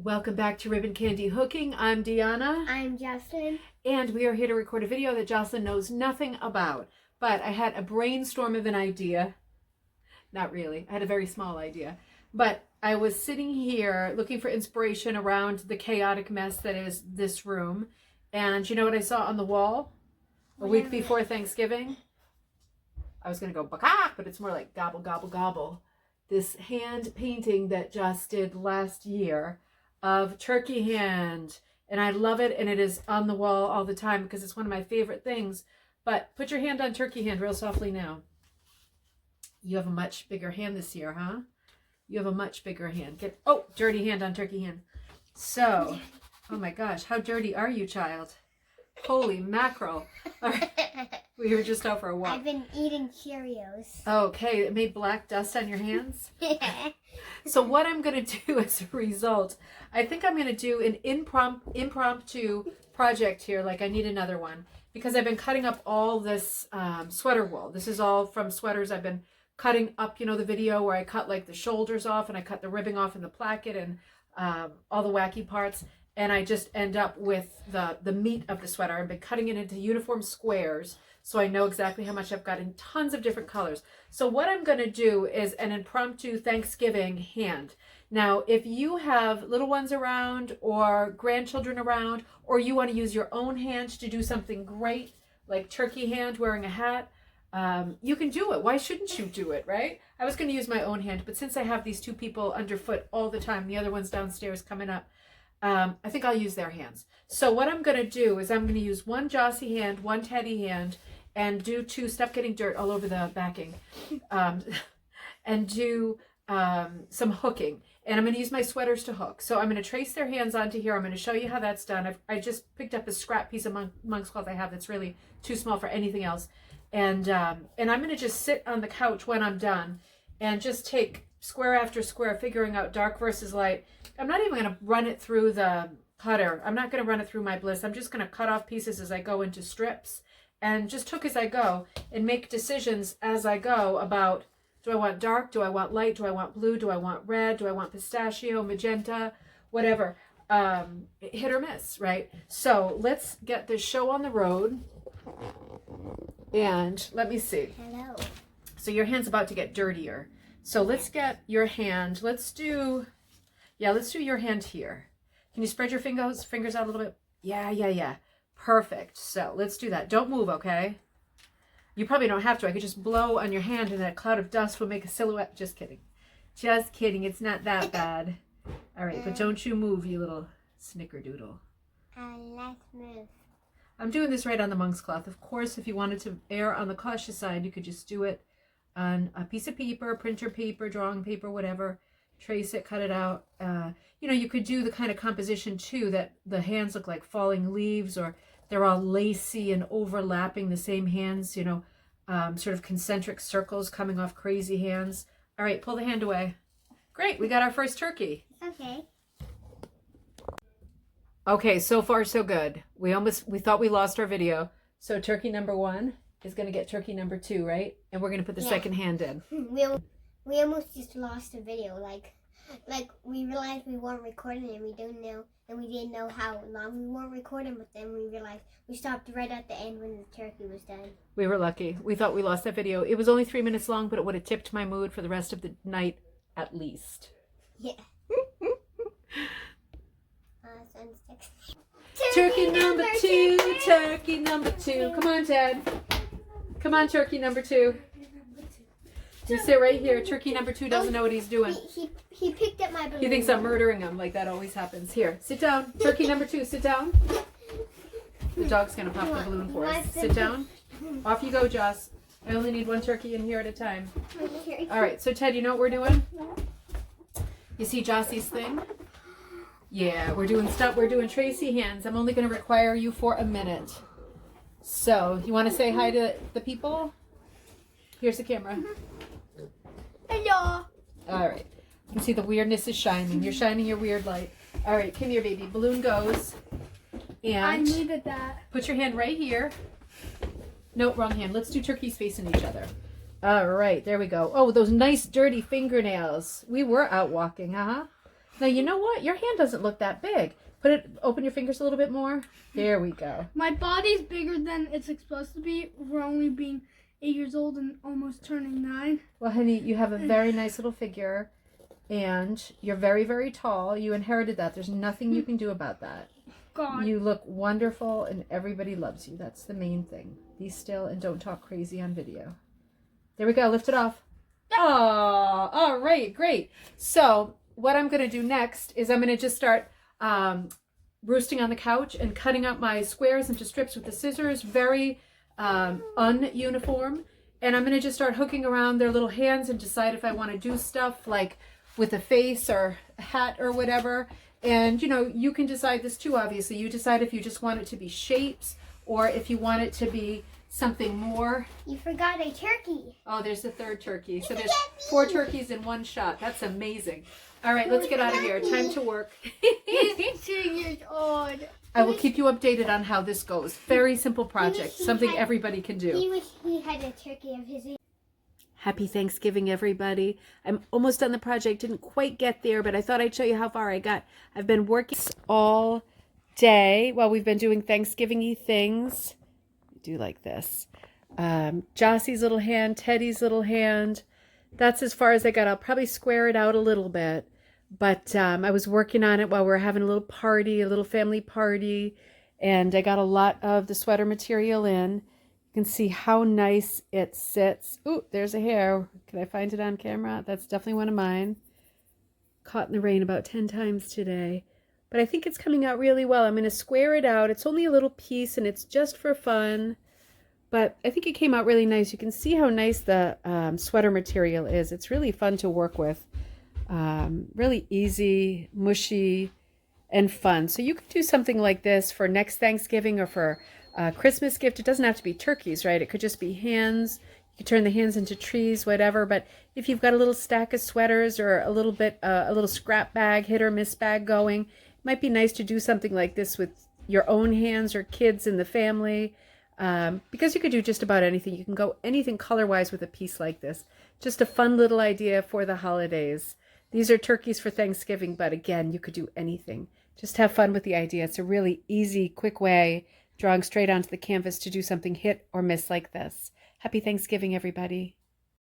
Welcome back to Ribbon Candy Hooking. I'm Deanna. I'm Jocelyn. And we are here to record a video that Jocelyn knows nothing about. But I had a brainstorm of an idea. Not really. I had a very small idea. But I was sitting here looking for inspiration around the chaotic mess that is this room. And you know what I saw on the wall a week before Thanksgiving? I was going to go baka, but it's more like gobble, gobble, gobble. This hand painting that Joss did last year of Turkey Hand, and I love it, and it is on the wall all the time because it's one of my favorite things. But put your hand on Turkey Hand real softly now. You have a much bigger hand this year, huh? You have a much bigger hand. Dirty hand on Turkey Hand. So, oh my gosh, how dirty are you, child? Holy mackerel. All right. We were just out for a walk. I've been eating Cheerios. Okay, it made black dust on your hands? So what I'm going to do as a result, I think I'm going to do an impromptu project here, like I need another one, because I've been cutting up all this sweater wool. This is all from sweaters I've been cutting up, you know, the video where I cut like the shoulders off and I cut the ribbing off in the placket and all the wacky parts. And I just end up with the meat of the sweater. I've been cutting it into uniform squares so I know exactly how much I've got in tons of different colors. So what I'm going to do is an impromptu Thanksgiving hand. Now, if you have little ones around or grandchildren around, or you want to use your own hand to do something great, like Turkey Hand wearing a hat, you can do it. Why shouldn't you do it, right? I was going to use my own hand, but since I have these two people underfoot all the time, the other one's downstairs coming up, I think I'll use their hands. So what I'm going to do is I'm going to use one Jossie hand, one Teddy hand, and do two, stop getting dirt all over the backing, and do some hooking. And I'm going to use my sweaters to hook. So I'm going to trace their hands onto here. I'm going to show you how that's done. I just picked up a scrap piece of monk's cloth I have that's really too small for anything else. And I'm going to just sit on the couch when I'm done and just take square after square, figuring out dark versus light. I'm not even going to run it through the cutter. I'm not going to run it through my bliss. I'm just going to cut off pieces as I go into strips and just hook as I go and make decisions as I go about, do I want dark? Do I want light? Do I want blue? Do I want red? Do I want pistachio, magenta, whatever? Hit or miss, right? So let's get this show on the road. And let me see. Hello. So your hand's about to get dirtier. So let's get your hand. Let's do your hand here. Can you spread your fingers out a little bit? Yeah. Perfect. So let's do that. Don't move, okay? You probably don't have to. I could just blow on your hand and that cloud of dust will make a silhouette. Just kidding. Just kidding. It's not that bad. All right, but don't you move, you little snickerdoodle. Let's move. I'm doing this right on the monk's cloth. Of course, if you wanted to err on the cautious side, you could just do it on a piece of paper, printer paper, drawing paper, whatever. Trace it, cut it out. You could do the kind of composition too that the hands look like falling leaves, or they're all lacy and overlapping the same hands, sort of concentric circles coming off crazy hands. All right, pull the hand away. Great, we got our first turkey. Okay. Okay, so far so good. We thought we lost our video. So turkey number 1 is going to get turkey number 2, right? And we're going to put the second hand in. We almost just lost the video. Like we realized we weren't recording and we didn't know how long we weren't recording, but then we realized we stopped right at the end when the turkey was done. We were lucky. We thought we lost that video. It was only 3 minutes long, but it would have tipped my mood for the rest of the night at least. Yeah. Turkey number 2, turkey number 2. Come on, Ted. Come on, turkey number 2. You sit right here. Turkey number 2 doesn't know what he's doing. He picked up my balloon. He thinks I'm murdering him, like that always happens. Here, sit down. Turkey number 2, sit down. The dog's going to pop the balloon for us. Sit down. Off you go, Joss. I only need one turkey in here at a time. All right, so Ted, you know what we're doing? You see Jossie's thing? Yeah, we're doing Tracy hands. I'm only going to require you for a minute. So, you want to say hi to the people? Here's the camera. Hello. All right. You can see the weirdness is shining. You're shining your weird light. All right, come here, baby. Balloon goes. And I needed that. Put your hand right here. No, wrong hand. Let's do turkeys facing each other. All right, there we go. Oh, those nice dirty fingernails. We were out walking, huh? Now, you know what? Your hand doesn't look that big. Open your fingers a little bit more. There we go. My body's bigger than it's supposed to be. We're only being 8 years old and almost turning 9. Well, honey, you have a very nice little figure, and you're very, very tall. You inherited that. There's nothing you can do about that. God. You look wonderful, and everybody loves you. That's the main thing. Be still and don't talk crazy on video. There we go. Lift it off. Oh, all right, great. So what I'm going to do next is I'm going to just start roosting on the couch and cutting up my squares into strips with the scissors. Very ununiform. And I'm going to just start hooking around their little hands and decide if I want to do stuff like with a face or a hat or whatever. And, you know, you can decide this too, obviously. You decide if you just want it to be shapes or if you want it to be something more. You forgot a turkey. Oh, there's a third turkey. So there's 4 turkeys in one shot. That's amazing. All right, let's get out of here. Time to work. He's 2 years old. I will keep you updated on how this goes. Very simple project. Something everybody can do. He wish he had a turkey of his own. Happy Thanksgiving, everybody. I'm almost done the project. Didn't quite get there, but I thought I'd show you how far I got. I've been working all day while we've been doing Thanksgiving-y things. Do like this. Jossie's little hand, Teddy's little hand. That's as far as I got. I'll probably square it out a little bit. But I was working on it while we were having a little party, a little family party. And I got a lot of the sweater material in. You can see how nice it sits. Ooh, there's a hair. Can I find it on camera? That's definitely one of mine. Caught in the rain about 10 times today. But I think it's coming out really well. I'm going to square it out. It's only a little piece and it's just for fun. But I think it came out really nice. You can see how nice the sweater material is. It's really fun to work with. Really easy, mushy, and fun. So you could do something like this for next Thanksgiving or for a Christmas gift. It doesn't have to be turkeys, right? It could just be hands. You could turn the hands into trees, whatever. But if you've got a little stack of sweaters or a little scrap bag, hit or miss bag going, it might be nice to do something like this with your own hands or kids in the family. Because you could do just about anything. You can go anything color-wise with a piece like this. Just a fun little idea for the holidays. These are turkeys for Thanksgiving, but again, you could do anything. Just have fun with the idea. It's a really easy, quick way, drawing straight onto the canvas to do something hit or miss like this. Happy Thanksgiving, everybody.